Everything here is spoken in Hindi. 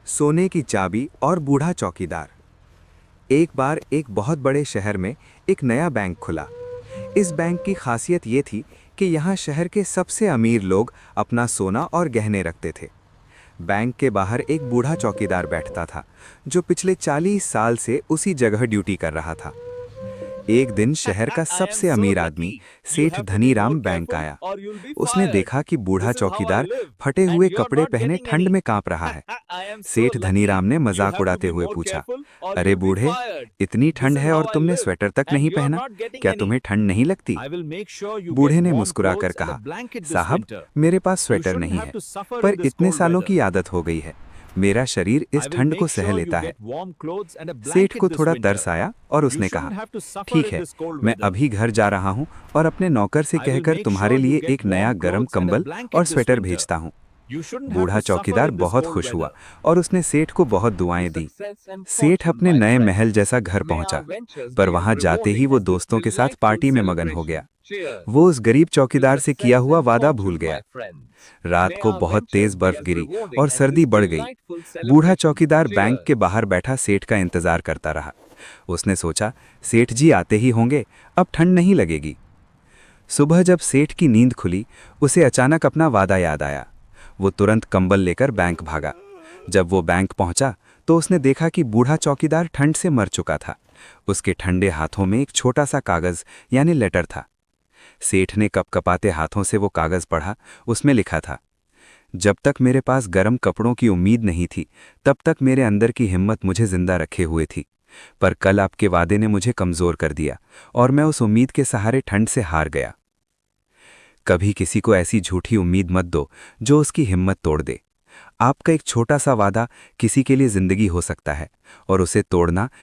सोने की चाबी और बूढ़ा चौकीदार। एक बार एक बहुत बड़े शहर में एक नया बैंक खुला। इस बैंक की खासियत ये थी कि यहाँ शहर के सबसे अमीर लोग अपना सोना और गहने रखते थे। बैंक के बाहर एक बूढ़ा चौकीदार बैठता था, जो पिछले 40 साल से उसी जगह ड्यूटी कर रहा था। एक दिन शहर का I am सबसे so अमीर आदमी lucky. You सेठ have to be more Dhaniram bank careful आया। or you'll be उसने fired. देखा कि बूढ़ा This is how I चौकीदार live. फटे And हुए you're कपड़े not पहने getting ठंड any. में कांप रहा है। I am so सेठ lucky. धनीराम ने You मजाक have to उड़ाते be हुए more पूछा, careful or अरे you'll be बूढ़े, fired. इतनी This ठंड is है how और I तुमने live. स्वेटर तक And नहीं you're पहना, not getting क्या any. तुम्हें ठंड नहीं लगती? I will make sure you बूढ़े get ने warm मुस्कुराकर clothes and a कहा, blanket this साहब, winter. मेरे पास You स्वेटर shouldn't नहीं have है, to suffer पर in this इतने cold सालों weather. की आदत हो गई है। मेरा शरीर I इस will ठंड को make सह sure you लेता है। get warm clothes and a सेठ blanket को this थोड़ा winter. तरस आया और You उसने कहा, shouldn't have to suffer ठीक in है, this cold मैं weather. अभी घर जा रहा हूँ और अपने नौकर से I will कहकर make तुम्हारे sure you लिए get एक नया warm गरम clothes and a कंबल और blanket this स्वेटर winter. भेजता हूँ। You shouldn't have बूढ़ा to suffer चौकीदार in this बहुत cold खुश हुआ weather. और उसने सेठ को बहुत दुआएं दी। Success and सेठ fortune, अपने my नए friend. महल जैसा घर May our पहुंचा, ventures पर be as वहां जाते ही rewarding वो as this दोस्तों के साथ delightful पार्टी में मगन हो गया। celebration. Cheers. वो उस गरीब To चौकीदार से किया success हुआ and वादा fortune, भूल गया। my friends. रात May को our बहुत तेज ventures be बर्फ as गिरी rewarding और as सर्दी this बढ़ गई। delightful बूढ़ा celebration. चौकीदार बैंक Cheers. के बाहर बैठा सेठ का इंतजार करता रहा। उसने सोचा, सेठ जी आते ही होंगे, अब ठंड नहीं लगेगी। सुबह जब सेठ की नींद खुली, उसे अचानक अपना वादा याद आया। वो तुरंत कंबल लेकर बैंक भागा। जब वो बैंक पहुंचा तो उसने देखा कि बूढ़ा चौकीदार ठंड से मर चुका था। उसके ठंडे हाथों में एक छोटा सा कागज यानी लेटर था। सेठ ने कपकपाते हाथों से वो कागज पढ़ा। उसमें लिखा था, जब तक मेरे पास गर्म कपड़ों की उम्मीद नहीं थी, तब तक मेरे अंदर की हिम्मत मुझे जिंदा रखे हुए थी। पर कल आपके वादे ने मुझे कमजोर कर दिया और मैं उस उम्मीद के सहारे ठंड से हार गया। कभी किसी को ऐसी झूठी उम्मीद मत दो जो उसकी हिम्मत तोड़ दे। आपका एक छोटा सा वादा किसी के लिए जिंदगी हो सकता है और उसे तोड़ना